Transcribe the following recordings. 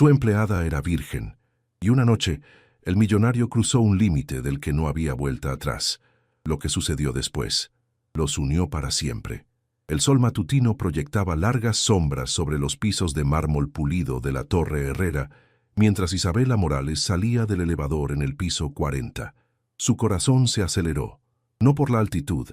Su empleada era virgen, y una noche el millonario cruzó un límite del que no había vuelta atrás. Lo que sucedió después los unió para siempre. El sol matutino proyectaba largas sombras sobre los pisos de mármol pulido de la Torre Herrera, mientras Isabela Morales salía del elevador en el piso 40. Su corazón se aceleró, no por la altitud,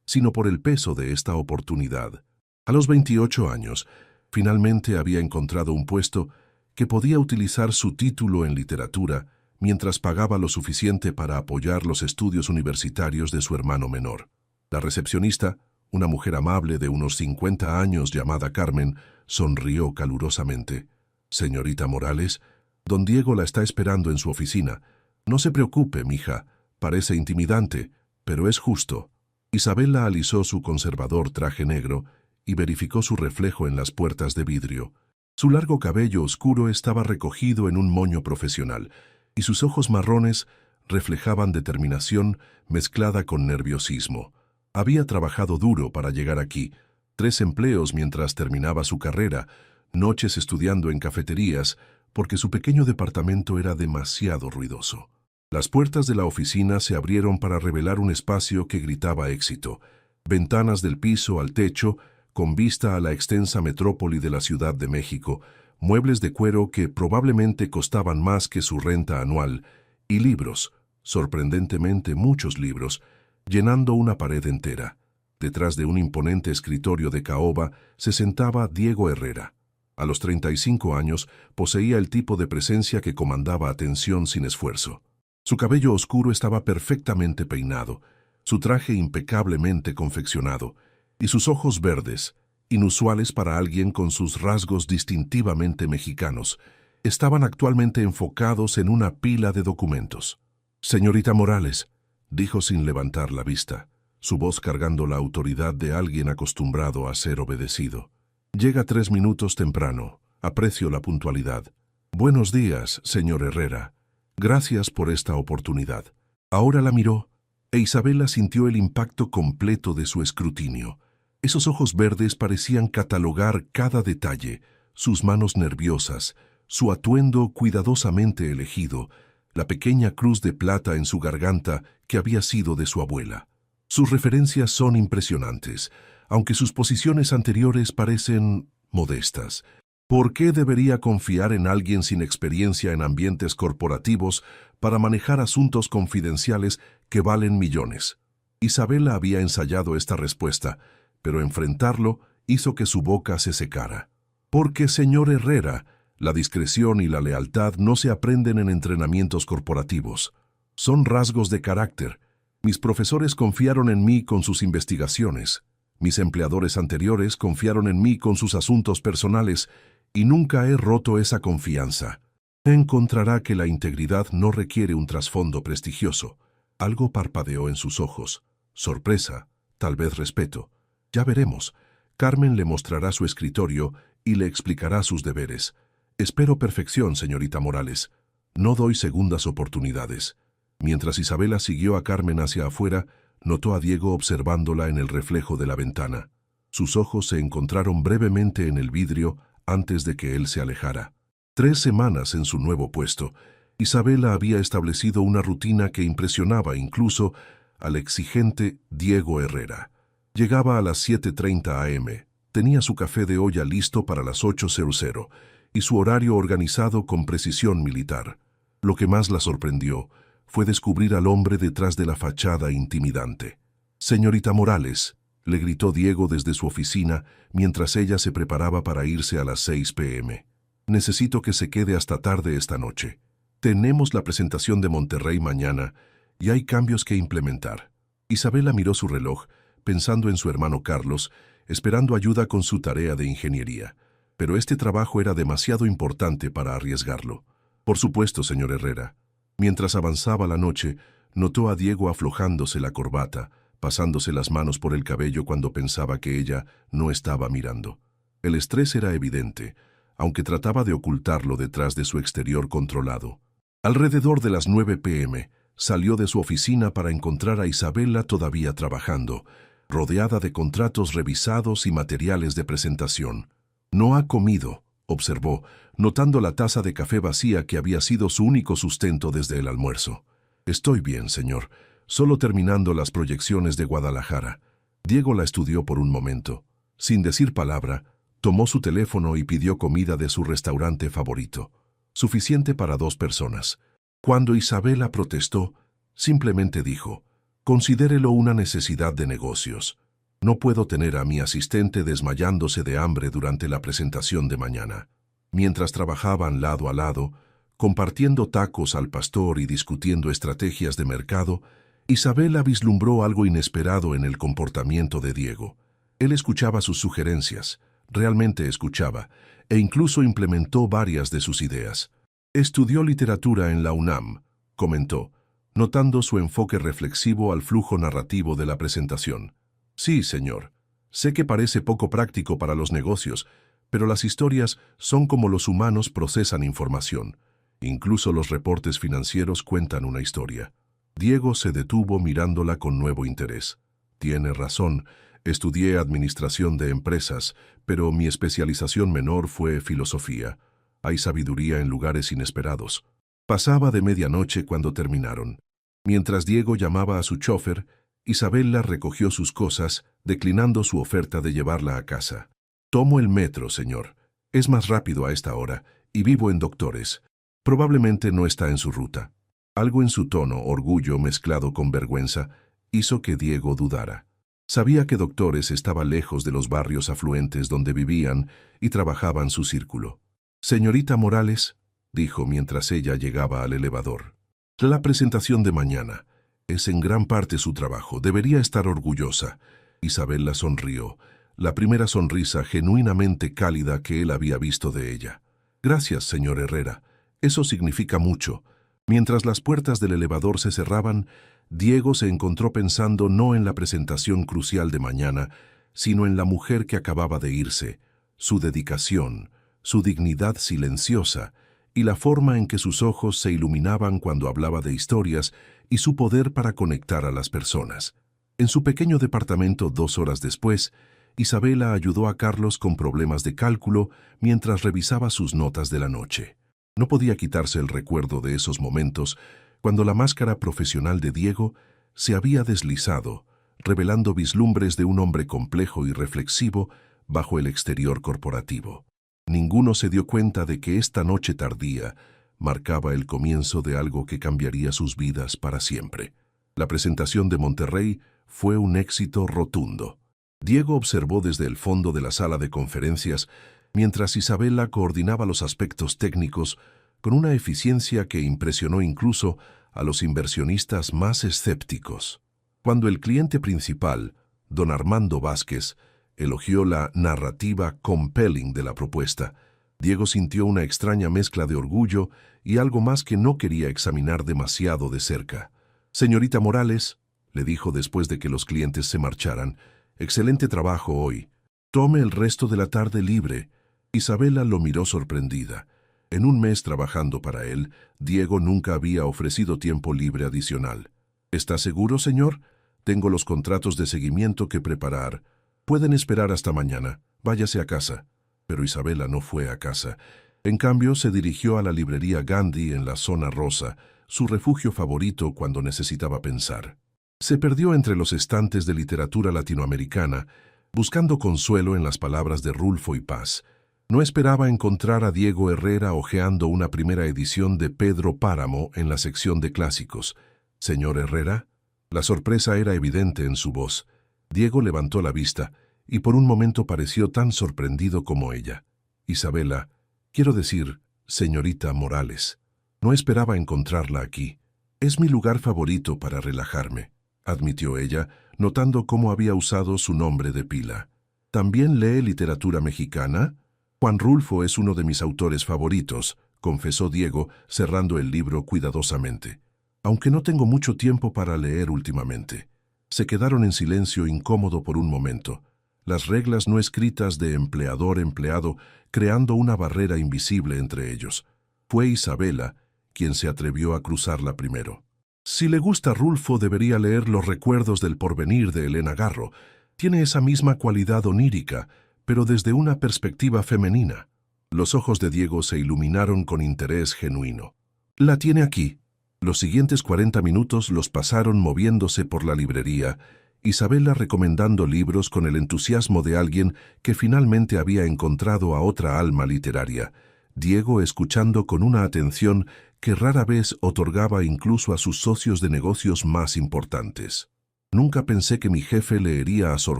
sino por el peso de esta oportunidad. A los 28 años, finalmente había encontrado un puesto que podía utilizar su título en literatura mientras pagaba lo suficiente para apoyar los estudios universitarios de su hermano menor. La recepcionista, una mujer amable de unos 50 años llamada Carmen, sonrió calurosamente. «Señorita Morales, don Diego la está esperando en su oficina. No se preocupe, mija, parece intimidante, pero es justo». Isabela alisó su conservador traje negro y verificó su reflejo en las puertas de vidrio. Su largo cabello oscuro estaba recogido en un moño profesional, y sus ojos marrones reflejaban determinación mezclada con nerviosismo. Había trabajado duro para llegar aquí, 3 empleos mientras terminaba su carrera, noches estudiando en cafeterías, porque su pequeño departamento era demasiado ruidoso. Las puertas de la oficina se abrieron para revelar un espacio que gritaba éxito. Ventanas del piso al techo, con vista a la extensa metrópoli de la Ciudad de México, muebles de cuero que probablemente costaban más que su renta anual, y libros, sorprendentemente muchos libros, llenando una pared entera. Detrás de un imponente escritorio de caoba se sentaba Diego Herrera. A los 35 años poseía el tipo de presencia que comandaba atención sin esfuerzo. Su cabello oscuro estaba perfectamente peinado, su traje impecablemente confeccionado, y sus ojos verdes, inusuales para alguien con sus rasgos distintivamente mexicanos, estaban actualmente enfocados en una pila de documentos. «Señorita Morales», dijo sin levantar la vista, su voz cargando la autoridad de alguien acostumbrado a ser obedecido. «Llega 3 minutos temprano. Aprecio la puntualidad. Buenos días, señor Herrera. Gracias por esta oportunidad». Ahora la miró, e Isabela sintió el impacto completo de su escrutinio. Esos ojos verdes parecían catalogar cada detalle, sus manos nerviosas, su atuendo cuidadosamente elegido, la pequeña cruz de plata en su garganta que había sido de su abuela. Sus referencias son impresionantes, aunque sus posiciones anteriores parecen modestas. ¿Por qué debería confiar en alguien sin experiencia en ambientes corporativos para manejar asuntos confidenciales que valen millones? Isabela había ensayado esta respuesta, pero enfrentarlo hizo que su boca se secara. «Porque, señor Herrera, la discreción y la lealtad no se aprenden en entrenamientos corporativos. Son rasgos de carácter. Mis profesores confiaron en mí con sus investigaciones. Mis empleadores anteriores confiaron en mí con sus asuntos personales, y nunca he roto esa confianza. Encontrará que la integridad no requiere un trasfondo prestigioso». Algo parpadeó en sus ojos. Sorpresa, tal vez respeto. «Ya veremos. Carmen le mostrará su escritorio y le explicará sus deberes. Espero perfección, señorita Morales. No doy segundas oportunidades». Mientras Isabela siguió a Carmen hacia afuera, notó a Diego observándola en el reflejo de la ventana. Sus ojos se encontraron brevemente en el vidrio antes de que él se alejara. 3 semanas en su nuevo puesto, Isabela había establecido una rutina que impresionaba incluso al exigente Diego Herrera. Llegaba a las 7:30 am, tenía su café de olla listo para las 8:00 y su horario organizado con precisión militar. Lo que más la sorprendió fue descubrir al hombre detrás de la fachada intimidante. «Señorita Morales», le gritó Diego desde su oficina mientras ella se preparaba para irse a las 6 p.m. «Necesito que se quede hasta tarde esta noche. Tenemos la presentación de Monterrey mañana y hay cambios que implementar». Isabela miró su reloj, pensando en su hermano Carlos, esperando ayuda con su tarea de ingeniería. Pero este trabajo era demasiado importante para arriesgarlo. «Por supuesto, señor Herrera». Mientras avanzaba la noche, notó a Diego aflojándose la corbata, pasándose las manos por el cabello cuando pensaba que ella no estaba mirando. El estrés era evidente, aunque trataba de ocultarlo detrás de su exterior controlado. Alrededor de las 9 p.m., salió de su oficina para encontrar a Isabela todavía trabajando, rodeada de contratos revisados y materiales de presentación. «No ha comido», observó, notando la taza de café vacía que había sido su único sustento desde el almuerzo. Estoy bien, señor. Solo terminando las proyecciones de Guadalajara. Diego la estudió por un momento. Sin decir palabra, tomó su teléfono y pidió comida de su restaurante favorito. Suficiente para 2 personas. Cuando Isabela protestó, simplemente dijo, «Considérelo una necesidad de negocios. No puedo tener a mi asistente desmayándose de hambre durante la presentación de mañana». Mientras trabajaban lado a lado, compartiendo tacos al pastor y discutiendo estrategias de mercado, Isabela vislumbró algo inesperado en el comportamiento de Diego. Él escuchaba sus sugerencias, realmente escuchaba, e incluso implementó varias de sus ideas. Estudió literatura en la UNAM, comentó, notando su enfoque reflexivo al flujo narrativo de la presentación. Sí, señor. Sé que parece poco práctico para los negocios, pero las historias son como los humanos procesan información. Incluso los reportes financieros cuentan una historia. Diego se detuvo mirándola con nuevo interés. Tiene razón, estudié administración de empresas, pero mi especialización menor fue filosofía. Hay sabiduría en lugares inesperados. Pasaba de medianoche cuando terminaron. Mientras Diego llamaba a su chofer, Isabela recogió sus cosas, declinando su oferta de llevarla a casa. «Tomo el metro, señor. Es más rápido a esta hora, y vivo en Doctores. Probablemente no está en su ruta». Algo en su tono, orgullo mezclado con vergüenza, hizo que Diego dudara. Sabía que Doctores estaba lejos de los barrios afluentes donde vivían y trabajaban su círculo. «Señorita Morales», dijo mientras ella llegaba al elevador. «La presentación de mañana. Es en gran parte su trabajo. Debería estar orgullosa». Isabela sonrió, la primera sonrisa genuinamente cálida que él había visto de ella. «Gracias, señor Herrera. Eso significa mucho». Mientras las puertas del elevador se cerraban, Diego se encontró pensando no en la presentación crucial de mañana, sino en la mujer que acababa de irse, su dedicación, su dignidad silenciosa y la forma en que sus ojos se iluminaban cuando hablaba de historias y su poder para conectar a las personas. En su pequeño departamento 2 horas después, Isabela ayudó a Carlos con problemas de cálculo mientras revisaba sus notas de la noche. No podía quitarse el recuerdo de esos momentos cuando la máscara profesional de Diego se había deslizado, revelando vislumbres de un hombre complejo y reflexivo bajo el exterior corporativo. Ninguno se dio cuenta de que esta noche tardía marcaba el comienzo de algo que cambiaría sus vidas para siempre. La presentación de Monterrey fue un éxito rotundo. Diego observó desde el fondo de la sala de conferencias mientras Isabela coordinaba los aspectos técnicos con una eficiencia que impresionó incluso a los inversionistas más escépticos. Cuando el cliente principal, don Armando Vázquez, elogió la narrativa compelling de la propuesta, Diego sintió una extraña mezcla de orgullo y algo más que no quería examinar demasiado de cerca. «Señorita Morales», le dijo después de que los clientes se marcharan, «excelente trabajo hoy. Tome el resto de la tarde libre». Isabela lo miró sorprendida. En un mes trabajando para él, Diego nunca había ofrecido tiempo libre adicional. «¿Está seguro, señor? Tengo los contratos de seguimiento que preparar. Pueden esperar hasta mañana. Váyase a casa». Pero Isabela no fue a casa. En cambio, se dirigió a la librería Gandhi en la zona rosa, su refugio favorito cuando necesitaba pensar. Se perdió entre los estantes de literatura latinoamericana, buscando consuelo en las palabras de Rulfo y Paz. No esperaba encontrar a Diego Herrera hojeando una primera edición de Pedro Páramo en la sección de clásicos. «¿Señor Herrera?» La sorpresa era evidente en su voz. Diego levantó la vista y por un momento pareció tan sorprendido como ella. «Isabela, quiero decir, señorita Morales, no esperaba encontrarla aquí. Es mi lugar favorito para relajarme», admitió ella, notando cómo había usado su nombre de pila. «¿También lee literatura mexicana?» «Juan Rulfo es uno de mis autores favoritos», confesó Diego, cerrando el libro cuidadosamente. «Aunque no tengo mucho tiempo para leer últimamente». Se quedaron en silencio incómodo por un momento. Las reglas no escritas de empleador-empleado creando una barrera invisible entre ellos. Fue Isabela quien se atrevió a cruzarla primero. «Si le gusta Rulfo, debería leer Los recuerdos del porvenir de Elena Garro. Tiene esa misma cualidad onírica, pero desde una perspectiva femenina». Los ojos de Diego se iluminaron con interés genuino. «La tiene aquí». Los siguientes 40 minutos los pasaron moviéndose por la librería, Isabela recomendando libros con el entusiasmo de alguien que finalmente había encontrado a otra alma literaria, Diego escuchando con una atención que rara vez otorgaba incluso a sus socios de negocios más importantes. «Nunca pensé que mi jefe leería a Sor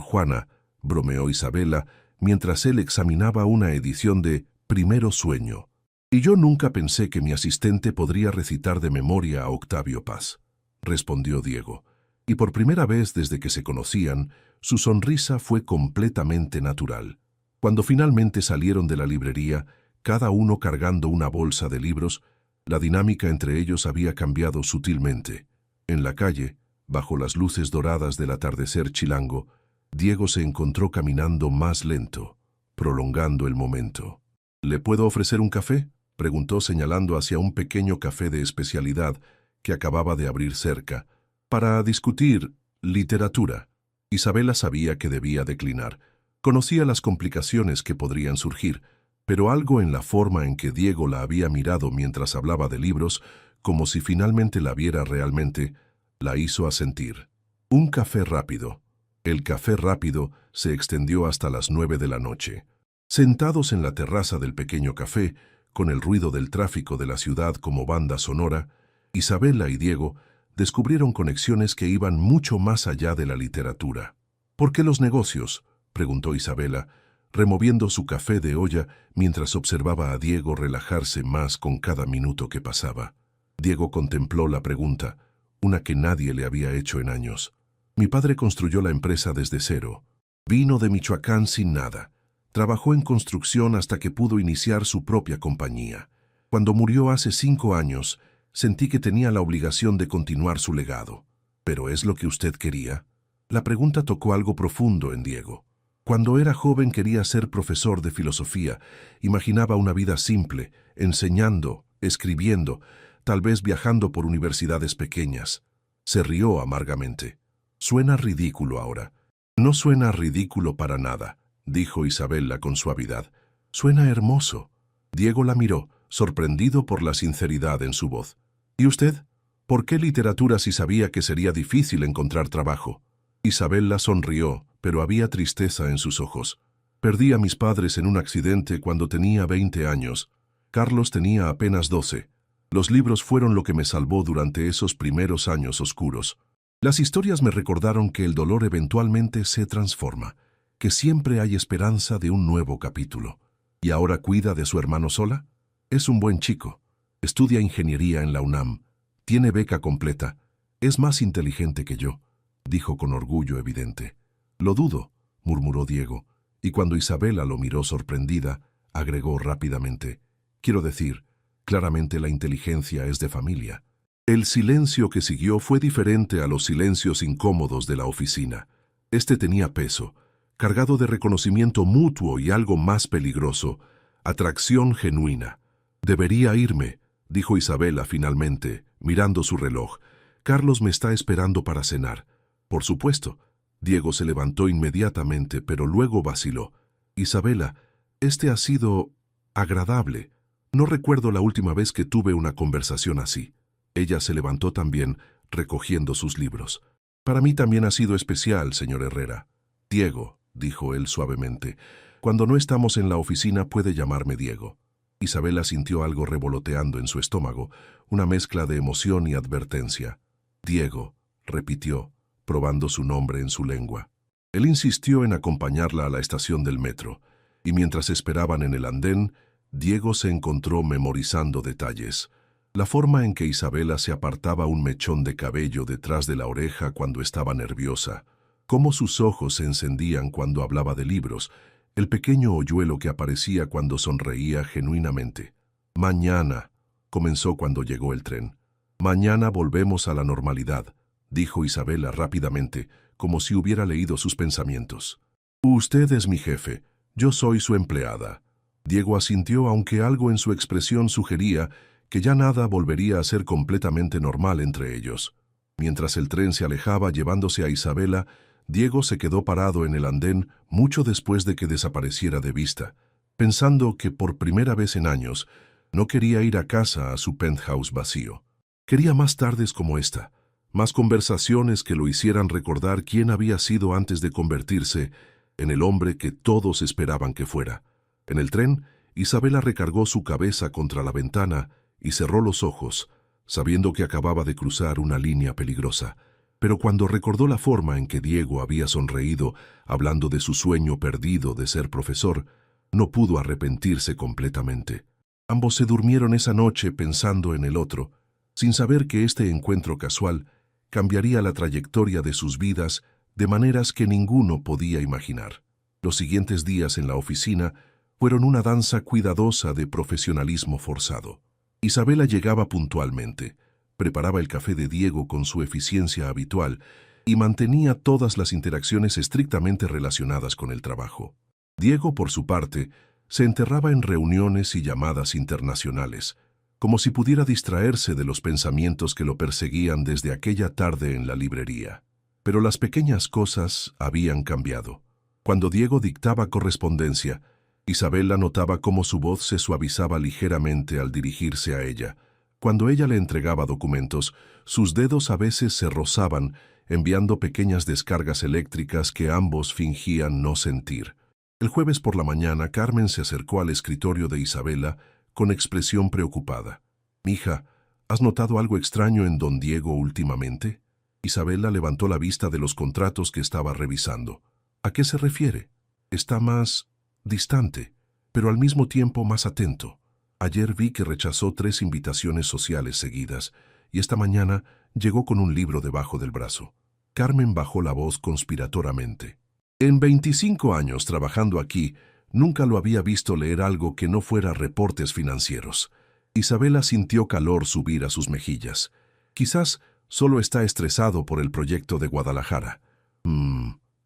Juana», bromeó Isabela, mientras él examinaba una edición de Primero Sueño. «Y yo nunca pensé que mi asistente podría recitar de memoria a Octavio Paz», respondió Diego. Y por primera vez desde que se conocían, su sonrisa fue completamente natural. Cuando finalmente salieron de la librería, cada uno cargando una bolsa de libros, la dinámica entre ellos había cambiado sutilmente. En la calle, bajo las luces doradas del atardecer chilango, Diego se encontró caminando más lento, prolongando el momento. «¿Le puedo ofrecer un café?», preguntó señalando hacia un pequeño café de especialidad que acababa de abrir cerca, «para discutir literatura». Isabela sabía que debía declinar. Conocía las complicaciones que podrían surgir, pero algo en la forma en que Diego la había mirado mientras hablaba de libros, como si finalmente la viera realmente, la hizo asentir. Un café rápido. El café rápido se extendió hasta las 9 de la noche. Sentados en la terraza del pequeño café, con el ruido del tráfico de la ciudad como banda sonora, Isabela y Diego descubrieron conexiones que iban mucho más allá de la literatura. «¿Por qué los negocios?», preguntó Isabela, removiendo su café de olla mientras observaba a Diego relajarse más con cada minuto que pasaba. Diego contempló la pregunta, una que nadie le había hecho en años. «Mi padre construyó la empresa desde cero. Vino de Michoacán sin nada. Trabajó en construcción hasta que pudo iniciar su propia compañía. Cuando murió hace 5 años, sentí que tenía la obligación de continuar su legado. ¿Pero es lo que usted quería?». La pregunta tocó algo profundo en Diego. Cuando era joven quería ser profesor de filosofía. Imaginaba una vida simple, enseñando, escribiendo, tal vez viajando por universidades pequeñas. Se rió amargamente. «Suena ridículo ahora». «No suena ridículo para nada», dijo Isabela con suavidad. «Suena hermoso». Diego la miró, sorprendido por la sinceridad en su voz. «¿Y usted? ¿Por qué literatura si sabía que sería difícil encontrar trabajo?». Isabela sonrió, pero había tristeza en sus ojos. «Perdí a mis padres en un accidente cuando tenía 20 años. Carlos tenía apenas 12. Los libros fueron lo que me salvó durante esos primeros años oscuros. Las historias me recordaron que el dolor eventualmente se transforma, que siempre hay esperanza de un nuevo capítulo. ¿Y ahora cuida de su hermano sola? Es un buen chico. Estudia ingeniería en la UNAM. Tiene beca completa. Es más inteligente que yo», dijo con orgullo evidente. «Lo dudo», murmuró Diego, y cuando Isabela lo miró sorprendida, agregó rápidamente, «Quiero decir, claramente la inteligencia es de familia». El silencio que siguió fue diferente a los silencios incómodos de la oficina. Este tenía peso, cargado de reconocimiento mutuo y algo más peligroso, atracción genuina. «Debería irme», dijo Isabela finalmente, mirando su reloj. «Carlos me está esperando para cenar». «Por supuesto». Diego se levantó inmediatamente, pero luego vaciló. «Isabela, este ha sido agradable. No recuerdo la última vez que tuve una conversación así». Ella se levantó también, recogiendo sus libros. «Para mí también ha sido especial, señor Herrera». «Diego», dijo él suavemente. «Cuando no estamos en la oficina puede llamarme Diego». Isabela sintió algo revoloteando en su estómago, una mezcla de emoción y advertencia. «Diego», repitió, probando su nombre en su lengua. Él insistió en acompañarla a la estación del metro, y mientras esperaban en el andén, Diego se encontró memorizando detalles. La forma en que Isabela se apartaba un mechón de cabello detrás de la oreja cuando estaba nerviosa, cómo sus ojos se encendían cuando hablaba de libros, el pequeño hoyuelo que aparecía cuando sonreía genuinamente. «Mañana», comenzó cuando llegó el tren. «Mañana volvemos a la normalidad», dijo Isabela rápidamente, como si hubiera leído sus pensamientos. «Usted es mi jefe, yo soy su empleada». Diego asintió, aunque algo en su expresión sugería que ya nada volvería a ser completamente normal entre ellos. Mientras el tren se alejaba llevándose a Isabela, Diego se quedó parado en el andén mucho después de que desapareciera de vista. pensando que por primera vez en años no quería ir a casa a su penthouse vacío. Quería más tardes como esta, más conversaciones que lo hicieran recordar quién había sido antes de convertirse en el hombre que todos esperaban que fuera. En el tren, Isabela recargó su cabeza contra la ventana y cerró los ojos, sabiendo que acababa de cruzar una línea peligrosa. Pero cuando recordó la forma en que Diego había sonreído hablando de su sueño perdido de ser profesor, no pudo arrepentirse completamente. Ambos se durmieron esa noche pensando en el otro, sin saber que este encuentro casual cambiaría la trayectoria de sus vidas de maneras que ninguno podía imaginar. Los siguientes días en la oficina fueron una danza cuidadosa de profesionalismo forzado. Isabela llegaba puntualmente, preparaba el café de Diego con su eficiencia habitual y mantenía todas las interacciones estrictamente relacionadas con el trabajo. Diego, por su parte, se enterraba en reuniones y llamadas internacionales, como si pudiera distraerse de los pensamientos que lo perseguían desde aquella tarde en la librería. Pero las pequeñas cosas habían cambiado. Cuando Diego dictaba correspondencia, Isabela notaba cómo su voz se suavizaba ligeramente al dirigirse a ella. Cuando ella le entregaba documentos, sus dedos a veces se rozaban, enviando pequeñas descargas eléctricas que ambos fingían no sentir. El jueves por la mañana, Carmen se acercó al escritorio de Isabela con expresión preocupada. «Mija, ¿has notado algo extraño en don Diego últimamente?» Isabela levantó la vista de los contratos que estaba revisando. «¿A qué se refiere?» «Está más distante, pero al mismo tiempo más atento. Ayer vi que rechazó 3 invitaciones sociales seguidas y esta mañana llegó con un libro debajo del brazo». Carmen bajó la voz conspiratoramente. En 25 años trabajando aquí, nunca lo había visto leer algo que no fuera reportes financieros. Isabela sintió calor subir a sus mejillas. Quizás solo está estresado por el proyecto de Guadalajara.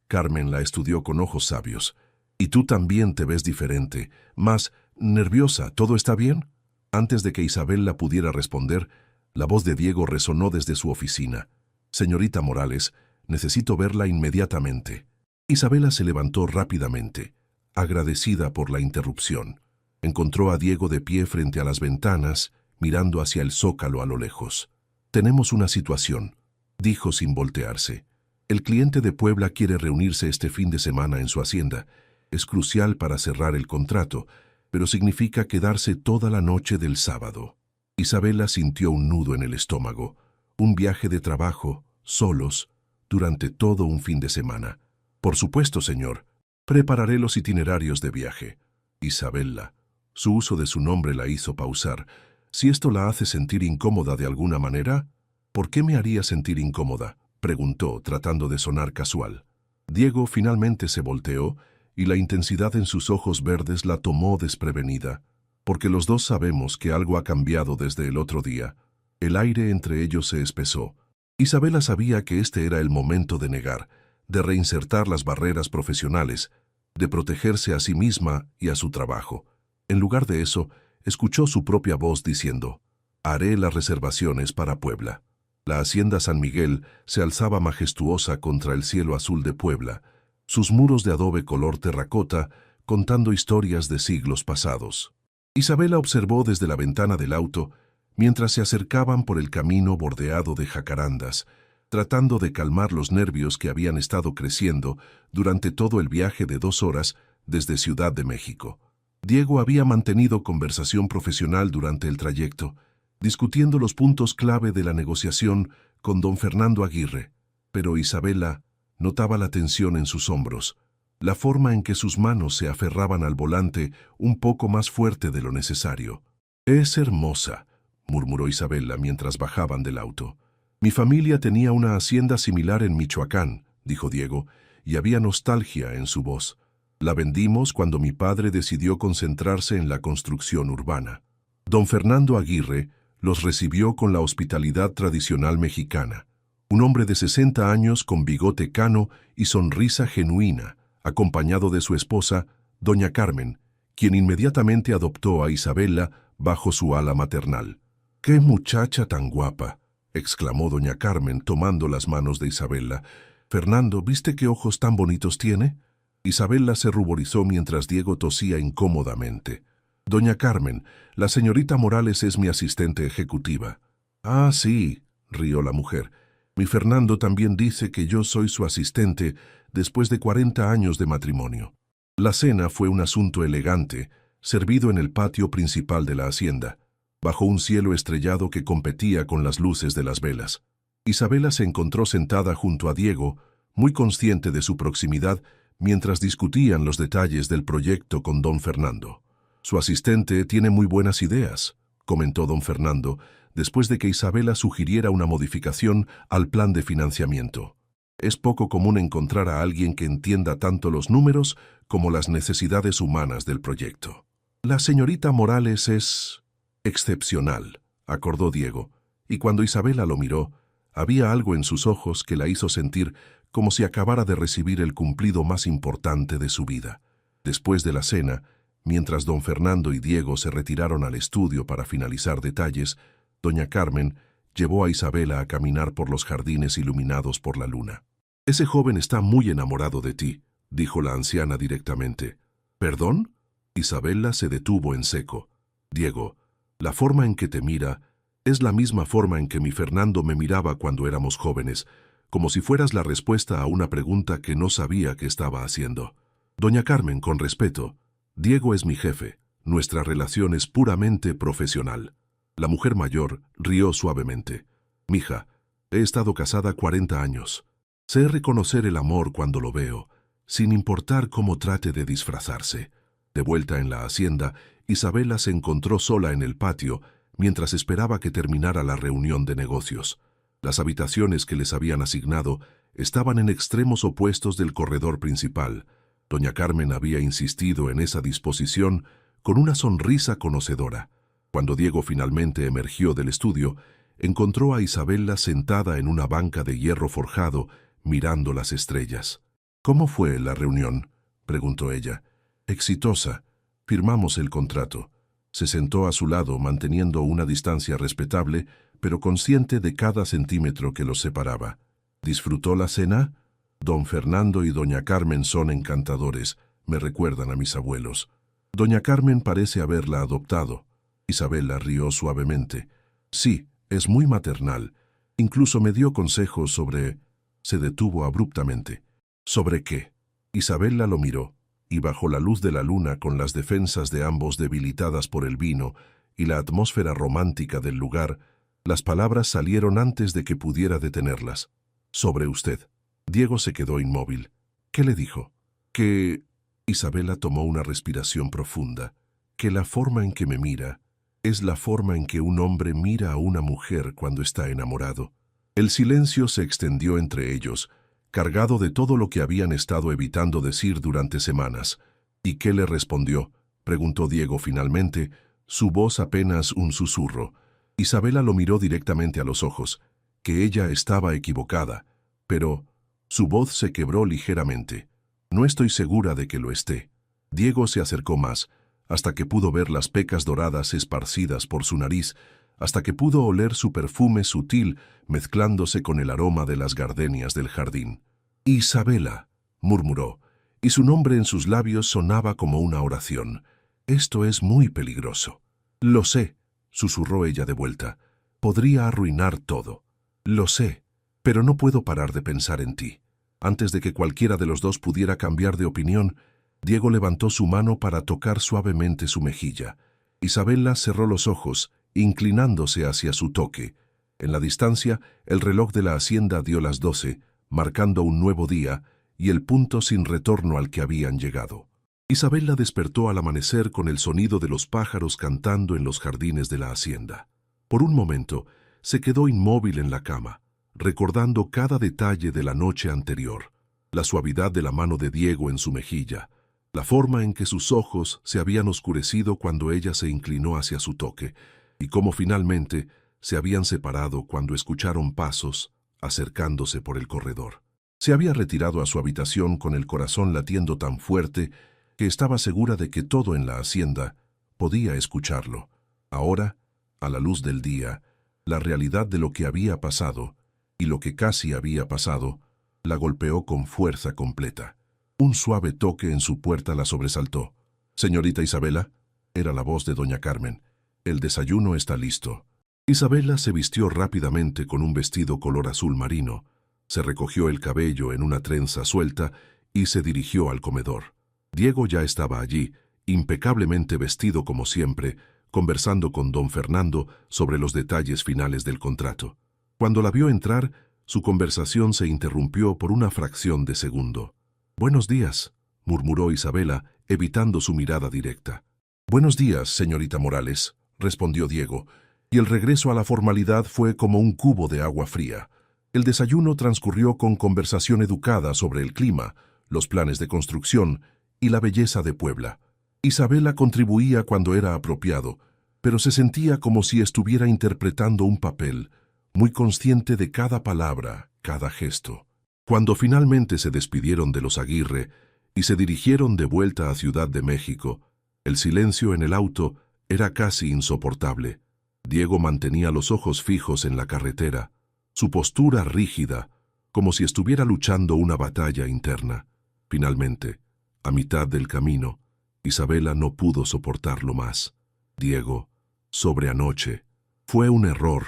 Carmen la estudió con ojos sabios. «Y tú también te ves diferente, más nerviosa. ¿Todo está bien?» Antes de que Isabela pudiera responder, la voz de Diego resonó desde su oficina. «Señorita Morales, necesito verla inmediatamente». Isabela se levantó rápidamente, agradecida por la interrupción. Encontró a Diego de pie frente a las ventanas, mirando hacia el zócalo a lo lejos. «Tenemos una situación», dijo sin voltearse. «El cliente de Puebla quiere reunirse este fin de semana en su hacienda. Es crucial para cerrar el contrato, pero significa quedarse toda la noche del sábado». Isabela sintió un nudo en el estómago. Un viaje de trabajo, solos, durante todo un fin de semana. «Por supuesto, señor. Prepararé los itinerarios de viaje». Isabela. Su uso de su nombre la hizo pausar. «Si esto la hace sentir incómoda de alguna manera...» «¿Por qué me haría sentir incómoda?», preguntó, tratando de sonar casual. Diego finalmente se volteó y la intensidad en sus ojos verdes la tomó desprevenida. «Porque los dos sabemos que algo ha cambiado desde el otro día». El aire entre ellos se espesó. Isabela sabía que este era el momento de negar, de reinsertar las barreras profesionales, de protegerse a sí misma y a su trabajo. En lugar de eso, escuchó su propia voz diciendo: «Haré las reservaciones para Puebla». La hacienda San Miguel se alzaba majestuosa contra el cielo azul de Puebla, sus muros de adobe color terracota contando historias de siglos pasados. Isabela observó desde la ventana del auto mientras se acercaban por el camino bordeado de jacarandas, tratando de calmar los nervios que habían estado creciendo durante todo el viaje de 2 horas desde Ciudad de México. Diego había mantenido conversación profesional durante el trayecto, discutiendo los puntos clave de la negociación con don Fernando Aguirre, pero Isabela notaba la tensión en sus hombros, la forma en que sus manos se aferraban al volante un poco más fuerte de lo necesario. «Es hermosa», murmuró Isabela mientras bajaban del auto. «Mi familia tenía una hacienda similar en Michoacán», dijo Diego, y había nostalgia en su voz. «La vendimos cuando mi padre decidió concentrarse en la construcción urbana». Don Fernando Aguirre los recibió con la hospitalidad tradicional mexicana. Un hombre de 60 años con bigote cano y sonrisa genuina, acompañado de su esposa, doña Carmen, quien inmediatamente adoptó a Isabela bajo su ala maternal. «¡Qué muchacha tan guapa!», exclamó doña Carmen tomando las manos de Isabela. «Fernando, ¿viste qué ojos tan bonitos tiene?». Isabela se ruborizó mientras Diego tosía incómodamente. Doña Carmen, la señorita Morales es mi asistente ejecutiva. Ah, sí, rió la mujer. Mi Fernando también dice que yo soy su asistente después de 40 años de matrimonio. La cena fue un asunto elegante, servido en el patio principal de la hacienda, bajo un cielo estrellado que competía con las luces de las velas. Isabela se encontró sentada junto a Diego, muy consciente de su proximidad, mientras discutían los detalles del proyecto con don Fernando. Su asistente tiene muy buenas ideas, comentó don Fernando, después de que Isabela sugiriera una modificación al plan de financiamiento. Es poco común encontrar a alguien que entienda tanto los números como las necesidades humanas del proyecto. La señorita Morales es excepcional, acordó Diego, y cuando Isabela lo miró, había algo en sus ojos que la hizo sentir como si acabara de recibir el cumplido más importante de su vida. Después de la cena, mientras don Fernando y Diego se retiraron al estudio para finalizar detalles, doña Carmen llevó a Isabela a caminar por los jardines iluminados por la luna. «Ese joven está muy enamorado de ti», dijo la anciana directamente. «¿Perdón?» Isabela se detuvo en seco. «Diego, la forma en que te mira es la misma forma en que mi Fernando me miraba cuando éramos jóvenes, como si fueras la respuesta a una pregunta que no sabía que estaba haciendo. Doña Carmen, con respeto, Diego es mi jefe. Nuestra relación es puramente profesional». La mujer mayor rió suavemente. «Mija, he estado casada 40 años. Sé reconocer el amor cuando lo veo, sin importar cómo trate de disfrazarse». De vuelta en la hacienda, Isabela se encontró sola en el patio mientras esperaba que terminara la reunión de negocios. Las habitaciones que les habían asignado estaban en extremos opuestos del corredor principal. Doña Carmen había insistido en esa disposición con una sonrisa conocedora. Cuando Diego finalmente emergió del estudio, encontró a Isabela sentada en una banca de hierro forjado, mirando las estrellas. «¿Cómo fue la reunión?», preguntó ella. «Exitosa. Firmamos el contrato». Se sentó a su lado, manteniendo una distancia respetable, pero consciente de cada centímetro que los separaba. «¿Disfrutó la cena? Don Fernando y doña Carmen son encantadores, me recuerdan a mis abuelos». «Doña Carmen parece haberla adoptado». Isabela rió suavemente. «Sí, es muy maternal. Incluso me dio consejos sobre...». Se detuvo abruptamente. «¿Sobre qué?». Isabela lo miró, y bajo la luz de la luna, con las defensas de ambos debilitadas por el vino y la atmósfera romántica del lugar, las palabras salieron antes de que pudiera detenerlas. «Sobre usted». Diego se quedó inmóvil. «¿Qué le dijo?». «Que...». Isabela tomó una respiración profunda. «Que la forma en que me mira es la forma en que un hombre mira a una mujer cuando está enamorado». El silencio se extendió entre ellos, cargado de todo lo que habían estado evitando decir durante semanas. «¿Y qué le respondió?», preguntó Diego finalmente, su voz apenas un susurro. Isabela lo miró directamente a los ojos, que ella estaba equivocada, pero su voz se quebró ligeramente. «No estoy segura de que lo esté». Diego se acercó más, hasta que pudo ver las pecas doradas esparcidas por su nariz, hasta que pudo oler su perfume sutil mezclándose con el aroma de las gardenias del jardín. «Isabela», murmuró, y su nombre en sus labios sonaba como una oración. «Esto es muy peligroso». «Lo sé», susurró ella de vuelta. «Podría arruinar todo». «Lo sé, pero no puedo parar de pensar en ti». Antes de que cualquiera de los dos pudiera cambiar de opinión, Diego levantó su mano para tocar suavemente su mejilla. Isabela cerró los ojos, inclinándose hacia su toque. En la distancia, el reloj de la hacienda dio las 12, marcando un nuevo día y el punto sin retorno al que habían llegado. Isabela despertó al amanecer con el sonido de los pájaros cantando en los jardines de la hacienda. Por un momento, se quedó inmóvil en la cama, recordando cada detalle de la noche anterior, la suavidad de la mano de Diego en su mejilla, la forma en que sus ojos se habían oscurecido cuando ella se inclinó hacia su toque, y cómo finalmente se habían separado cuando escucharon pasos acercándose por el corredor. Se había retirado a su habitación con el corazón latiendo tan fuerte que estaba segura de que todo en la hacienda podía escucharlo. Ahora, a la luz del día, la realidad de lo que había pasado y lo que casi había pasado la golpeó con fuerza completa. Un suave toque en su puerta la sobresaltó. «Señorita Isabela», era la voz de doña Carmen. «El desayuno está listo». Isabela se vistió rápidamente con un vestido color azul marino, se recogió el cabello en una trenza suelta y se dirigió al comedor. Diego ya estaba allí, impecablemente vestido como siempre, conversando con don Fernando sobre los detalles finales del contrato. Cuando la vio entrar, su conversación se interrumpió por una fracción de segundo. «Buenos días», murmuró Isabela, evitando su mirada directa. «Buenos días, señorita Morales», respondió Diego, y el regreso a la formalidad fue como un cubo de agua fría. El desayuno transcurrió con conversación educada sobre el clima, los planes de construcción y la belleza de Puebla. Isabela contribuía cuando era apropiado, pero se sentía como si estuviera interpretando un papel, muy consciente de cada palabra, cada gesto. Cuando finalmente se despidieron de los Aguirre y se dirigieron de vuelta a Ciudad de México, el silencio en el auto era casi insoportable. Diego mantenía los ojos fijos en la carretera, su postura rígida, como si estuviera luchando una batalla interna. Finalmente, a mitad del camino, Isabela no pudo soportarlo más. «Diego, sobre anoche. Fue un error»,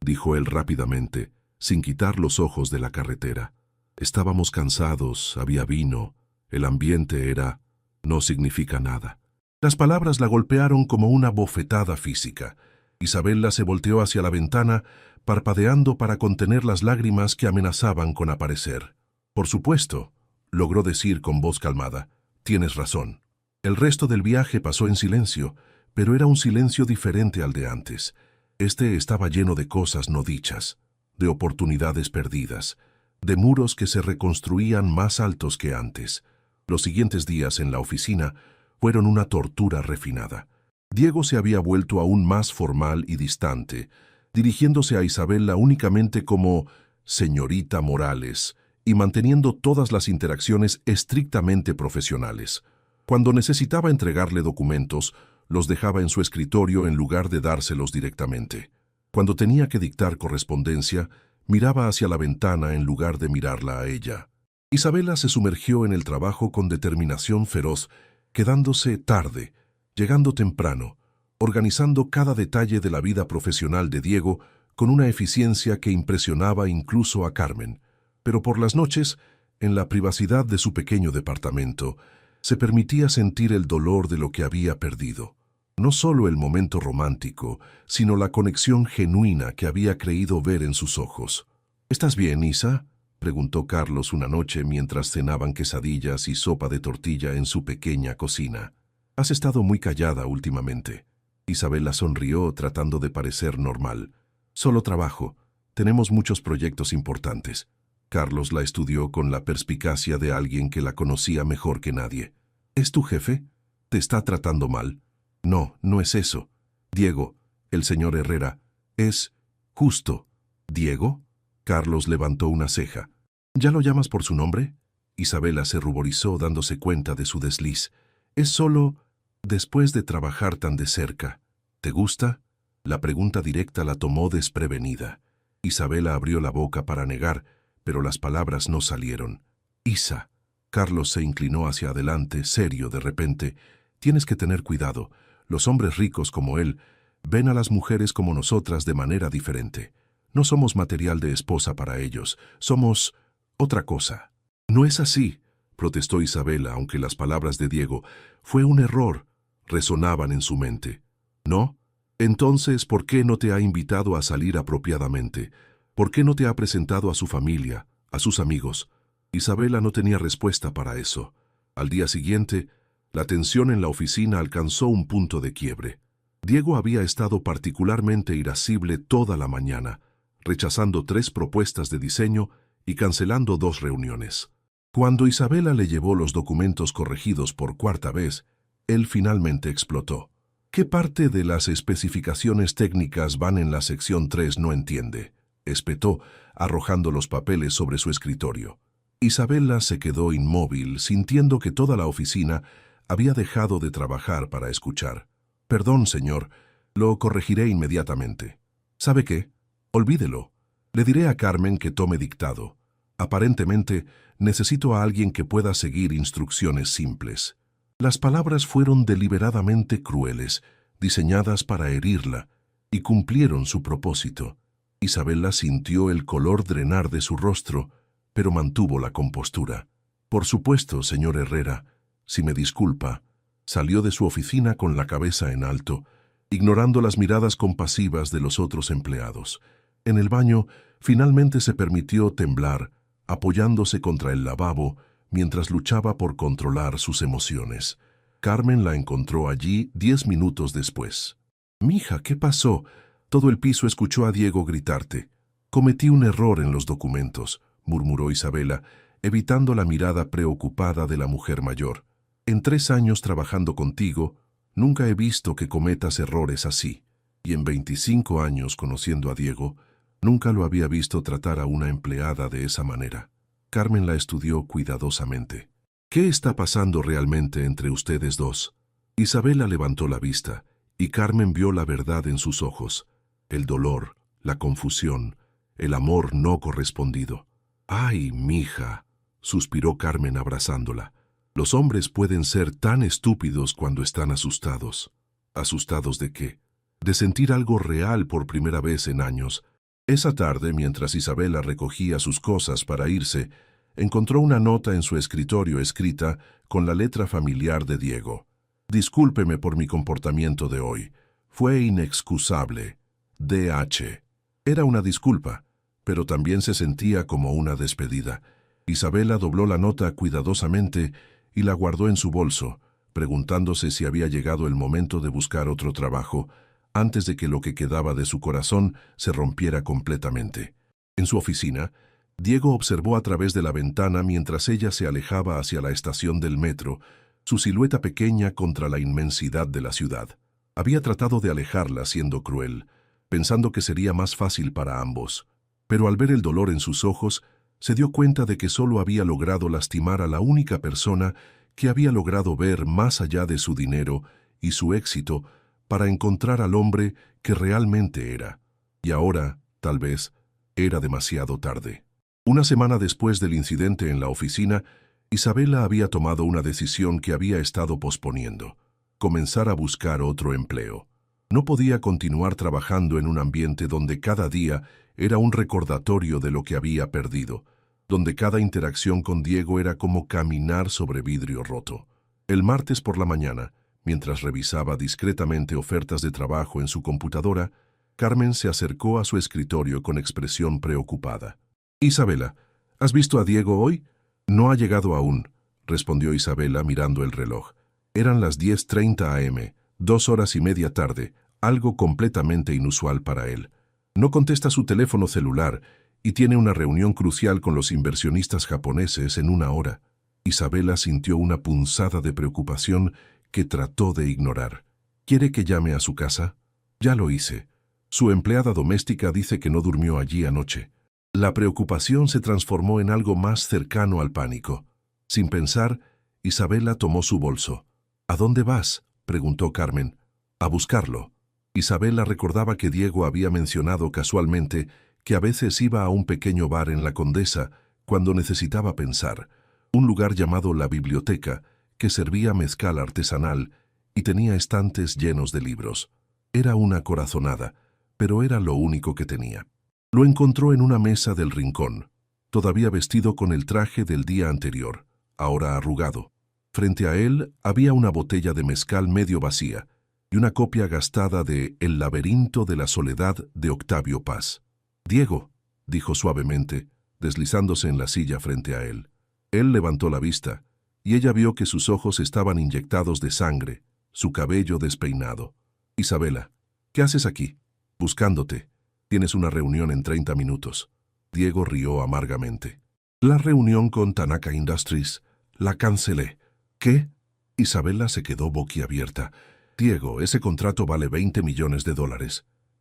dijo él rápidamente, sin quitar los ojos de la carretera. «Estábamos cansados, había vino, el ambiente era... no significa nada». Las palabras la golpearon como una bofetada física. Isabela se volteó hacia la ventana, parpadeando para contener las lágrimas que amenazaban con aparecer. «Por supuesto», logró decir con voz calmada, «tienes razón». El resto del viaje pasó en silencio, pero era un silencio diferente al de antes. Este estaba lleno de cosas no dichas, de oportunidades perdidas, de muros que se reconstruían más altos que antes. Los siguientes días en la oficina fueron una tortura refinada. Diego se había vuelto aún más formal y distante, dirigiéndose a Isabela únicamente como «señorita Morales» y manteniendo todas las interacciones estrictamente profesionales. Cuando necesitaba entregarle documentos, los dejaba en su escritorio en lugar de dárselos directamente. Cuando tenía que dictar correspondencia, miraba hacia la ventana en lugar de mirarla a ella. Isabela se sumergió en el trabajo con determinación feroz, quedándose tarde, llegando temprano, organizando cada detalle de la vida profesional de Diego con una eficiencia que impresionaba incluso a Carmen. Pero por las noches, en la privacidad de su pequeño departamento, se permitía sentir el dolor de lo que había perdido. No solo el momento romántico, sino la conexión genuina que había creído ver en sus ojos. «¿Estás bien, Isa?», preguntó Carlos una noche mientras cenaban quesadillas y sopa de tortilla en su pequeña cocina. «Has estado muy callada últimamente». Isabela sonrió tratando de parecer normal. «Solo trabajo. Tenemos muchos proyectos importantes». Carlos la estudió con la perspicacia de alguien que la conocía mejor que nadie. «¿Es tu jefe? ¿Te está tratando mal?» «No, no es eso. Diego, el señor Herrera, es justo». «¿Diego?». Carlos levantó una ceja. «¿Ya lo llamas por su nombre?». Isabela se ruborizó dándose cuenta de su desliz. «Es solo después de trabajar tan de cerca. ¿Te gusta?». La pregunta directa la tomó desprevenida. Isabela abrió la boca para negar, pero las palabras no salieron. «Isa». Carlos se inclinó hacia adelante, serio de repente. «Tienes que tener cuidado. Los hombres ricos como él ven a las mujeres como nosotras de manera diferente. No somos material de esposa para ellos. Somos otra cosa». «No es así», protestó Isabela, aunque las palabras de Diego «fue un error» resonaban en su mente. «¿No? Entonces, ¿por qué no te ha invitado a salir apropiadamente? ¿Por qué no te ha presentado a su familia, a sus amigos?». Isabela no tenía respuesta para eso. Al día siguiente, la tensión en la oficina alcanzó un punto de quiebre. Diego había estado particularmente irascible toda la mañana, rechazando 3 propuestas de diseño y cancelando 2 reuniones. Cuando Isabela le llevó los documentos corregidos por 4ª vez, él finalmente explotó. «¿Qué parte de las especificaciones técnicas van en la sección 3 no entiende?», espetó, arrojando los papeles sobre su escritorio. Isabela se quedó inmóvil, sintiendo que toda la oficina había dejado de trabajar para escuchar. «Perdón, señor, lo corregiré inmediatamente». «¿Sabe qué? Olvídelo. Le diré a Carmen que tome dictado. Aparentemente, necesito a alguien que pueda seguir instrucciones simples. Las palabras fueron deliberadamente crueles, diseñadas para herirla, y cumplieron su propósito. Isabela sintió el color drenar de su rostro, pero mantuvo la compostura. Por supuesto, señor Herrera, si me disculpa. Salió de su oficina con la cabeza en alto, ignorando las miradas compasivas de los otros empleados. En el baño, finalmente se permitió temblar, apoyándose contra el lavabo, mientras luchaba por controlar sus emociones. Carmen la encontró allí 10 minutos después. «Mija, ¿qué pasó?» Todo el piso escuchó a Diego gritarte. «Cometí un error en los documentos», murmuró Isabela, evitando la mirada preocupada de la mujer mayor. «En 3 años trabajando contigo, nunca he visto que cometas errores así. Y en 25 años conociendo a Diego, nunca lo había visto tratar a una empleada de esa manera». Carmen la estudió cuidadosamente. «¿Qué está pasando realmente entre ustedes dos?» Isabela levantó la vista, y Carmen vio la verdad en sus ojos. El dolor, la confusión, el amor no correspondido. «Ay, mija», suspiró Carmen abrazándola. «Los hombres pueden ser tan estúpidos cuando están asustados». ¿Asustados de qué? De sentir algo real por primera vez en años. Esa tarde, mientras Isabela recogía sus cosas para irse, encontró una nota en su escritorio escrita con la letra familiar de Diego. «Discúlpeme por mi comportamiento de hoy. Fue inexcusable. D.H.». Era una disculpa, pero también se sentía como una despedida. Isabela dobló la nota cuidadosamente y la guardó en su bolso, preguntándose si había llegado el momento de buscar otro trabajo, antes de que lo que quedaba de su corazón se rompiera completamente. En su oficina, Diego observó a través de la ventana mientras ella se alejaba hacia la estación del metro, su silueta pequeña contra la inmensidad de la ciudad. Había tratado de alejarla siendo cruel, pensando que sería más fácil para ambos, pero al ver el dolor en sus ojos, se dio cuenta de que solo había logrado lastimar a la única persona que había logrado ver más allá de su dinero y su éxito para encontrar al hombre que realmente era. Y ahora, tal vez, era demasiado tarde. Una semana después del incidente en la oficina, Isabela había tomado una decisión que había estado posponiendo: comenzar a buscar otro empleo. No podía continuar trabajando en un ambiente donde cada día era un recordatorio de lo que había perdido, donde cada interacción con Diego era como caminar sobre vidrio roto. El martes por la mañana, mientras revisaba discretamente ofertas de trabajo en su computadora, Carmen se acercó a su escritorio con expresión preocupada. «Isabela, ¿has visto a Diego hoy?» «No ha llegado aún», respondió Isabela mirando el reloj. Eran las 10:30 am, 2 horas y media tarde, algo completamente inusual para él. No contesta su teléfono celular y tiene una reunión crucial con los inversionistas japoneses en 1 hora. Isabela sintió una punzada de preocupación que trató de ignorar. «¿Quiere que llame a su casa?» «Ya lo hice. Su empleada doméstica dice que no durmió allí anoche». La preocupación se transformó en algo más cercano al pánico. Sin pensar, Isabela tomó su bolso. «¿A dónde vas?», preguntó Carmen. «A buscarlo». Isabela recordaba que Diego había mencionado casualmente que a veces iba a un pequeño bar en la Condesa cuando necesitaba pensar, un lugar llamado La Biblioteca, que servía mezcal artesanal y tenía estantes llenos de libros. Era una corazonada, pero era lo único que tenía. Lo encontró en una mesa del rincón, todavía vestido con el traje del día anterior, ahora arrugado. Frente a él había una botella de mezcal medio vacía y una copia gastada de El laberinto de la soledad de Octavio Paz. «Diego», dijo suavemente, deslizándose en la silla frente a él. Él levantó la vista, y ella vio que sus ojos estaban inyectados de sangre, su cabello despeinado. «Isabela, ¿qué haces aquí?» «Buscándote. Tienes una reunión en 30 minutos». Diego rió amargamente. «La reunión con Tanaka Industries. La cancelé». «¿Qué?». Isabela se quedó boquiabierta. «Diego, ese contrato vale $20 millones.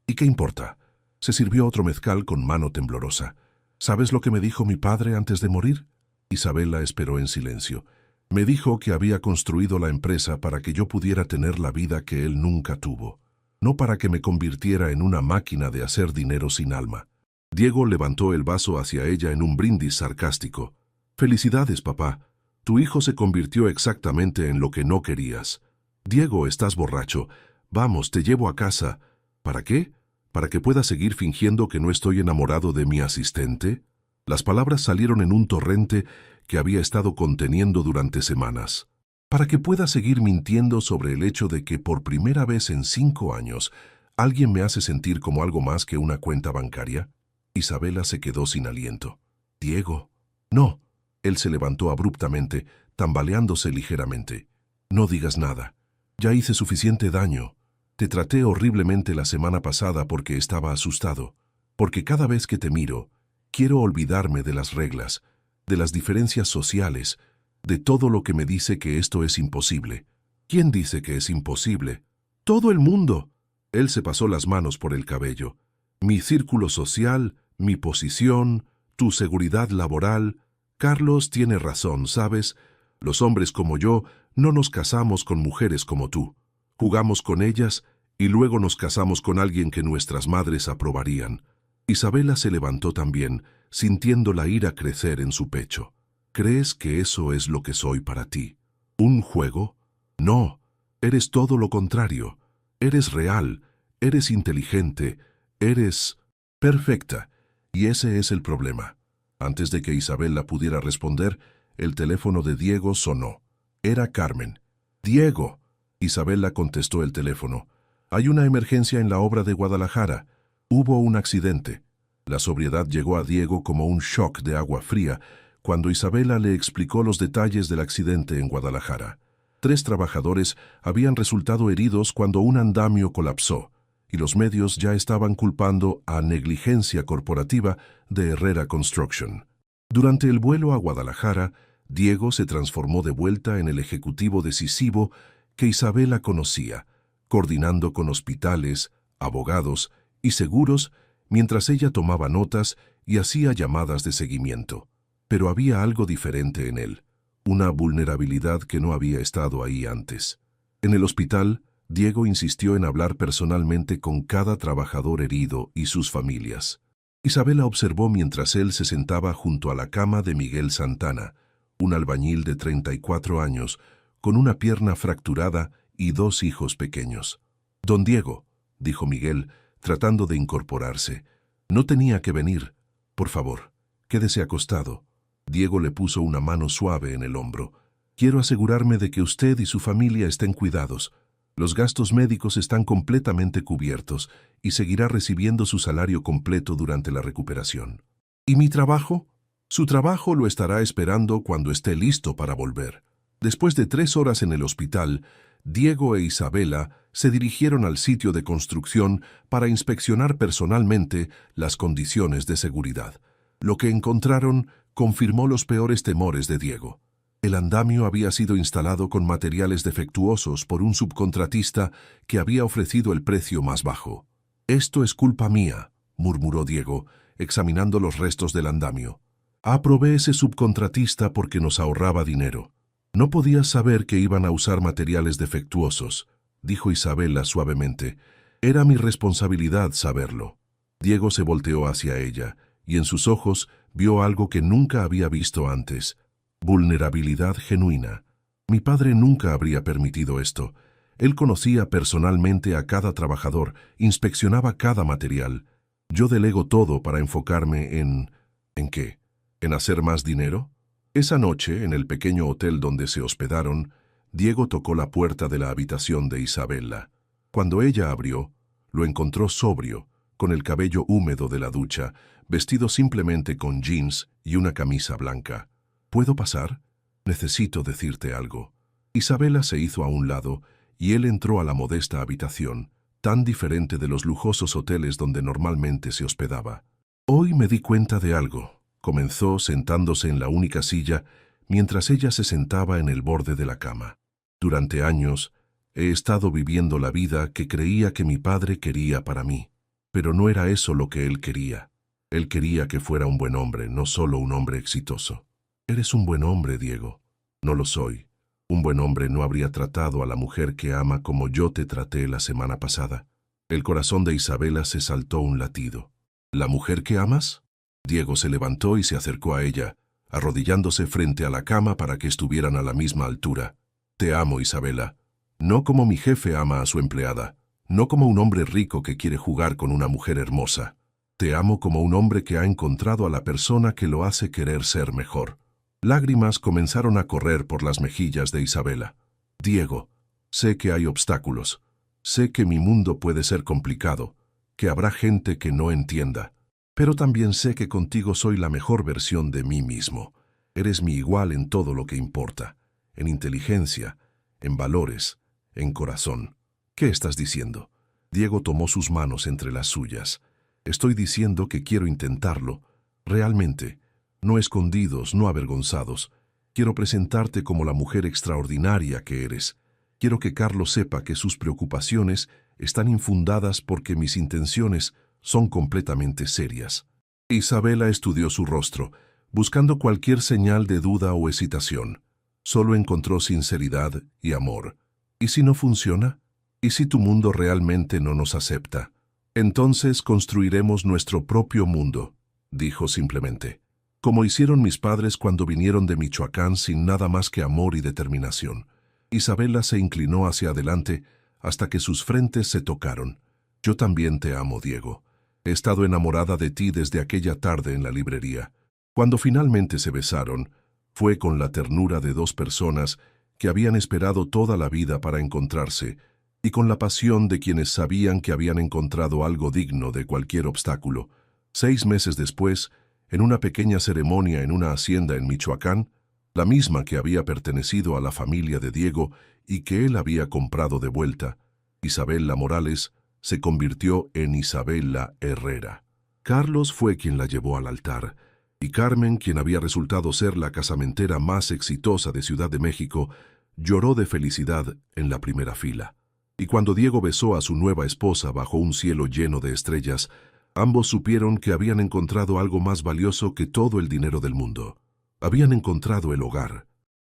¿Y qué importa?». Se sirvió otro mezcal con mano temblorosa. «¿Sabes lo que me dijo mi padre antes de morir?». Isabela esperó en silencio. «Me dijo que había construido la empresa para que yo pudiera tener la vida que él nunca tuvo, no para que me convirtiera en una máquina de hacer dinero sin alma». Diego levantó el vaso hacia ella en un brindis sarcástico. «Felicidades, papá. Tu hijo se convirtió exactamente en lo que no querías. Diego, estás borracho. Vamos, te llevo a casa. ¿Para qué? ¿Para que pueda seguir fingiendo que no estoy enamorado de mi asistente?» Las palabras salieron en un torrente que había estado conteniendo durante semanas. «Para que pueda seguir mintiendo sobre el hecho de que por primera vez en 5 años alguien me hace sentir como algo más que una cuenta bancaria». Isabela se quedó sin aliento. «Diego». «No». Él se levantó abruptamente, tambaleándose ligeramente. «No digas nada. Ya hice suficiente daño. Te traté horriblemente la semana pasada porque estaba asustado. Porque cada vez que te miro, quiero olvidarme de las reglas, de las diferencias sociales, de todo lo que me dice que esto es imposible». «¿Quién dice que es imposible?» «Todo el mundo». Él se pasó las manos por el cabello. «Mi círculo social, mi posición, tu seguridad laboral. Carlos tiene razón, ¿sabes? Los hombres como yo no nos casamos con mujeres como tú. Jugamos con ellas y luego nos casamos con alguien que nuestras madres aprobarían». Isabela se levantó también, sintiendo la ira crecer en su pecho. «¿Crees que eso es lo que soy para ti? ¿Un juego? No, eres todo lo contrario. Eres real, eres inteligente, eres perfecta. Y ese es el problema». Antes de que Isabela pudiera responder, el teléfono de Diego sonó. Era Carmen. «Diego». Isabela contestó el teléfono. «Hay una emergencia en la obra de Guadalajara. Hubo un accidente». La sobriedad llegó a Diego como un shock de agua fría cuando Isabela le explicó los detalles del accidente en Guadalajara. 3 trabajadores habían resultado heridos cuando un andamio colapsó, y los medios ya estaban culpando a negligencia corporativa de Herrera Construction. Durante el vuelo a Guadalajara, Diego se transformó de vuelta en el ejecutivo decisivo que Isabela conocía, coordinando con hospitales, abogados y seguros mientras ella tomaba notas y hacía llamadas de seguimiento. Pero había algo diferente en él, una vulnerabilidad que no había estado ahí antes. En el hospital, Diego insistió en hablar personalmente con cada trabajador herido y sus familias. Isabela observó mientras él se sentaba junto a la cama de Miguel Santana, un albañil de 34 años, con una pierna fracturada y 2 hijos pequeños. «Don Diego», dijo Miguel, tratando de incorporarse, «no tenía que venir. Por favor, quédese acostado». Diego le puso una mano suave en el hombro. «Quiero asegurarme de que usted y su familia estén cuidados. Los gastos médicos están completamente cubiertos y seguirá recibiendo su salario completo durante la recuperación». «¿Y mi trabajo?» «Su trabajo lo estará esperando cuando esté listo para volver». Después de 3 horas en el hospital, Diego e Isabela se dirigieron al sitio de construcción para inspeccionar personalmente las condiciones de seguridad. Lo que encontraron confirmó los peores temores de Diego. El andamio había sido instalado con materiales defectuosos por un subcontratista que había ofrecido el precio más bajo. «Esto es culpa mía», murmuró Diego, examinando los restos del andamio. «Aprobé ese subcontratista porque nos ahorraba dinero». «No podías saber que iban a usar materiales defectuosos», dijo Isabela suavemente. «Era mi responsabilidad saberlo». Diego se volteó hacia ella, y en sus ojos vio algo que nunca había visto antes: vulnerabilidad genuina. Mi padre nunca habría permitido esto. Él conocía personalmente a cada trabajador, inspeccionaba cada material. Yo delego todo para enfocarme en... ¿En qué? ¿En hacer más dinero? Esa noche, en el pequeño hotel donde se hospedaron, Diego tocó la puerta de la habitación de Isabela. Cuando ella abrió, lo encontró sobrio, con el cabello húmedo de la ducha, vestido simplemente con jeans y una camisa blanca. «¿Puedo pasar? Necesito decirte algo». Isabela se hizo a un lado y él entró a la modesta habitación, tan diferente de los lujosos hoteles donde normalmente se hospedaba. «Hoy me di cuenta de algo», comenzó sentándose en la única silla mientras ella se sentaba en el borde de la cama. «Durante años he estado viviendo la vida que creía que mi padre quería para mí. Pero no era eso lo que él quería. Él quería que fuera un buen hombre, no solo un hombre exitoso». «Eres un buen hombre, Diego». «No lo soy. Un buen hombre no habría tratado a la mujer que ama como yo te traté la semana pasada». El corazón de Isabela se saltó un latido. ¿La mujer que amas? Diego se levantó y se acercó a ella, arrodillándose frente a la cama para que estuvieran a la misma altura. Te amo, Isabela. No como mi jefe ama a su empleada, no como un hombre rico que quiere jugar con una mujer hermosa. Te amo como un hombre que ha encontrado a la persona que lo hace querer ser mejor. Lágrimas comenzaron a correr por las mejillas de Isabela. Diego, sé que hay obstáculos. Sé que mi mundo puede ser complicado, que habrá gente que no entienda. Pero también sé que contigo soy la mejor versión de mí mismo. Eres mi igual en todo lo que importa, en inteligencia, en valores, en corazón. ¿Qué estás diciendo? Diego tomó sus manos entre las suyas. Estoy diciendo que quiero intentarlo, realmente, no escondidos, no avergonzados. Quiero presentarte como la mujer extraordinaria que eres. Quiero que Carlos sepa que sus preocupaciones están infundadas porque mis intenciones son completamente serias. Isabela estudió su rostro, buscando cualquier señal de duda o hesitación. Solo encontró sinceridad y amor. ¿Y si no funciona? ¿Y si tu mundo realmente no nos acepta? Entonces construiremos nuestro propio mundo, dijo simplemente, como hicieron mis padres cuando vinieron de Michoacán sin nada más que amor y determinación. Isabela se inclinó hacia adelante hasta que sus frentes se tocaron. Yo también te amo, Diego. He estado enamorada de ti desde aquella tarde en la librería. Cuando finalmente se besaron, fue con la ternura de dos personas que habían esperado toda la vida para encontrarse y con la pasión de quienes sabían que habían encontrado algo digno de cualquier obstáculo. 6 meses después, en una pequeña ceremonia en una hacienda en Michoacán, la misma que había pertenecido a la familia de Diego y que él había comprado de vuelta, Isabela Morales se convirtió en Isabela Herrera. Carlos fue quien la llevó al altar, y Carmen, quien había resultado ser la casamentera más exitosa de Ciudad de México, lloró de felicidad en la primera fila. Y cuando Diego besó a su nueva esposa bajo un cielo lleno de estrellas, ambos supieron que habían encontrado algo más valioso que todo el dinero del mundo. Habían encontrado el hogar,